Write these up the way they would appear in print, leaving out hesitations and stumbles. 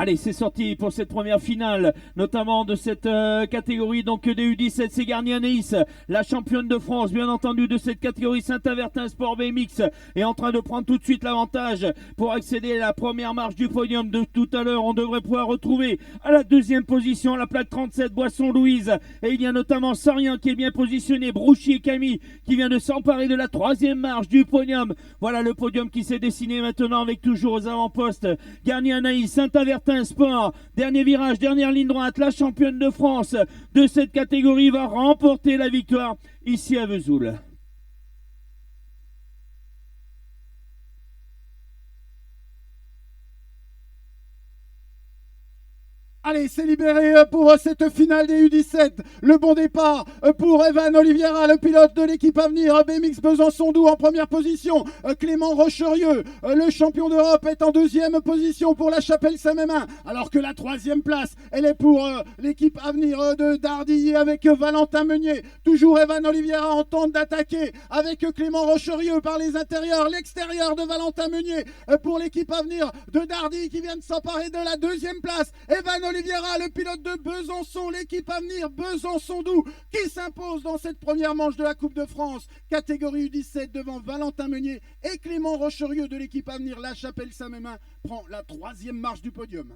Allez, c'est sorti pour cette première finale, notamment de cette catégorie donc des U17. C'est Garnier Anaïs, la championne de France, bien entendu, de cette catégorie. Saint-Avertin Sport BMX est en train de prendre tout de suite l'avantage pour accéder à la première marche du podium de tout à l'heure. On devrait pouvoir retrouver à la deuxième position la plaque 37 Boisson Louise. Et il y a notamment Sarien qui est bien positionné, Brouchy et Camille qui vient de s'emparer de la troisième marche du podium. Voilà le podium qui s'est dessiné maintenant avec toujours aux avant-postes Garnier Anaïs, Saint-Avertin Sport, dernier virage, dernière ligne droite, la championne de France de cette catégorie va remporter la victoire ici à Vesoul. Allez, c'est libéré pour cette finale des U17. Le bon départ pour Evan Oliveira, le pilote de l'équipe Avenir BMX Besançon-Doubs en première position. Clément Rocherieux, le champion d'Europe, est en deuxième position pour la Chapelle-Saint-Mémin. Alors que la troisième place, elle est pour l'équipe Avenir de Dardilly avec Valentin Meunier. Toujours Evan Oliveira en tente d'attaquer avec Clément Rocherieux par les intérieurs. L'extérieur de Valentin Meunier pour l'équipe Avenir de Dardilly qui vient de s'emparer de la deuxième place. Evan Oliveira, le pilote de Besançon, l'équipe Avenir Besançon-Doubs qui s'impose dans cette première manche de la Coupe de France. Catégorie U17 devant Valentin Meunier et Clément Rocherieux de l'équipe Avenir. La Chapelle-Saint-Mémin prend la troisième marche du podium.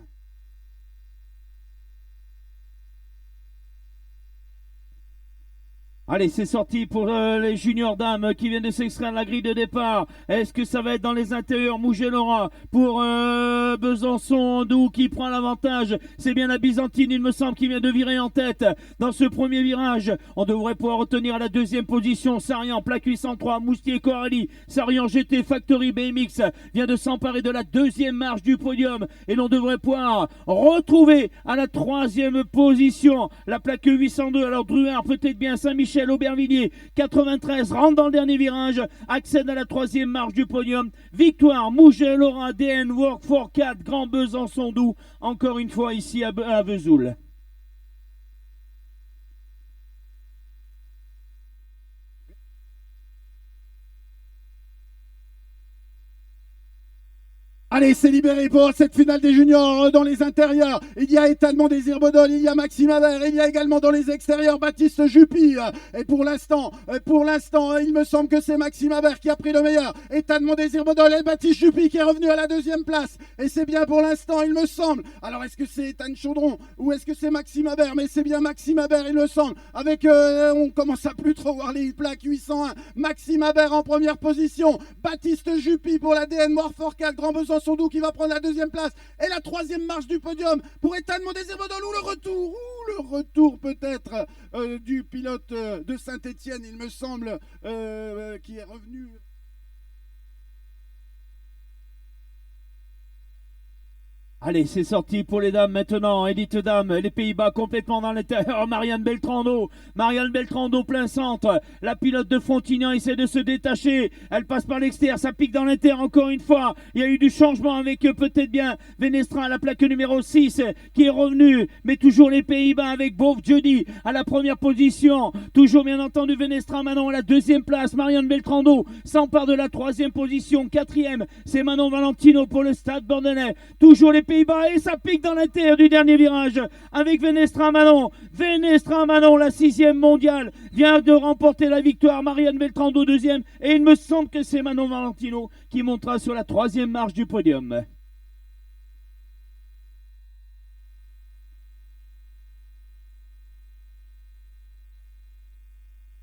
Allez, c'est sorti pour les juniors dames qui viennent de s'extraire de la grille de départ. Est-ce que ça va être dans les intérieurs? Mouget-Laura pour Besançon-Doubs qui prend l'avantage. C'est bien la Byzantine, il me semble, qui vient de virer en tête dans ce premier virage. On devrait pouvoir retenir à la deuxième position Sarian, plaque 803, Moustier, Coralie. Sarian GT Factory BMX vient de s'emparer de la deuxième marche du podium. Et l'on devrait pouvoir retrouver à la troisième position la plaque 802. Alors Druard, peut-être bien Saint-Michel, Aubervilliers, 93, rentre dans le dernier virage, accède à la troisième marche du podium. Victoire, Mouget-Laura, DN, Work for 4, Grand Besançon-Doubs, encore une fois ici à Vesoul. Allez, c'est libéré pour cette finale des juniors dans les intérieurs. Il y a étalement Désir Bodol, il y a Maxime Haber, il y a également dans les extérieurs Baptiste Juppy. Et pour l'instant, il me semble que c'est Maxime Haber qui a pris le meilleur. Étalement Désir Bodol et Baptiste Juppy qui est revenu à la deuxième place. Et c'est bien pour l'instant, il me semble. Alors, est-ce que c'est Ethan Chaudron ou est-ce que c'est Maxime Haber? Mais c'est bien Maxime Haber, il me semble. Avec, on commence à plus trop voir les plaques 801. Maxime Haber en première position. Baptiste Juppy pour la DN Warfare 4, Grand Besançon qui va prendre la deuxième place et la troisième marche du podium pour Ethan Désir-Bodol ou le retour peut-être du pilote de Saint-Etienne, il me semble, qui est revenu. Allez, c'est sorti pour les dames maintenant. Élite dames, les Pays-Bas complètement dans l'intérieur. Marianne Beltrando plein centre. La pilote de Fontignan essaie de se détacher. Elle passe par l'extérieur, ça pique dans l'intérieur encore une fois. Il y a eu du changement avec peut-être bien Venestra à la plaque numéro 6 qui est revenu. Mais toujours les Pays-Bas avec Beauf Jeudi à la première position. Toujours bien entendu Venestra Manon à la deuxième place. Marianne Beltrando s'empare de la troisième position. Quatrième, c'est Manon Valentino pour le Stade Bordelais. Toujours les Pays-Bas et ça pique dans l'intérieur du dernier virage avec Venestra Manon. Venestra Manon, la 6e mondiale, vient de remporter la victoire. Marianne Beltrando deuxième et il me semble que c'est Manon Valentino qui montera sur la troisième marche du podium.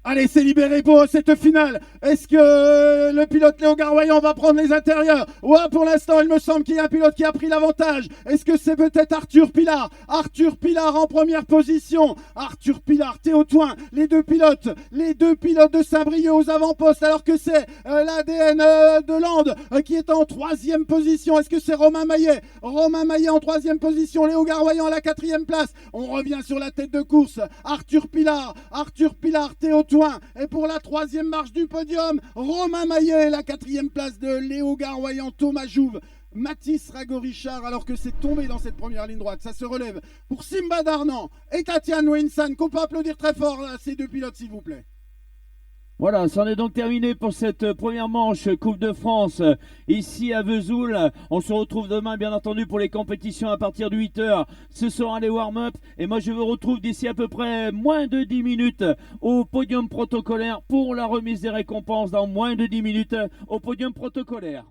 Allez, c'est libéré pour cette finale. Est-ce que le pilote Léo Garoyan va prendre les intérieurs? Ouais, pour l'instant, il me semble qu'il y a un pilote qui a pris l'avantage. Est-ce que c'est peut-être Arthur Pilar? Arthur Pilar en première position. Arthur Pilar, Théo Toin, les deux pilotes de Saint-Brieuc aux avant-postes, alors que c'est l'ADN de Lande qui est en troisième position. Est-ce que c'est Romain Maillet? Romain Maillet en troisième position. Léo Garoyan à la quatrième place. On revient sur la tête de course. Arthur Pilar, Théo Toin. Et pour la troisième marche du podium, Romain Maillet, la quatrième place de Léo Garoyan, Thomas Jouve, Mathis Rago-Richard, alors que c'est tombé dans cette première ligne droite. Ça se relève pour Simba Darnan et Tatiane Winsan, qu'on peut applaudir très fort là, ces deux pilotes, s'il vous plaît. Voilà, c'en est donc terminé pour cette première manche Coupe de France ici à Vesoul. On se retrouve demain bien entendu pour les compétitions à partir de 8h. Ce sera les warm-up et moi je vous retrouve d'ici à peu près moins de 10 minutes au podium protocolaire pour la remise des récompenses dans moins de 10 minutes au podium protocolaire.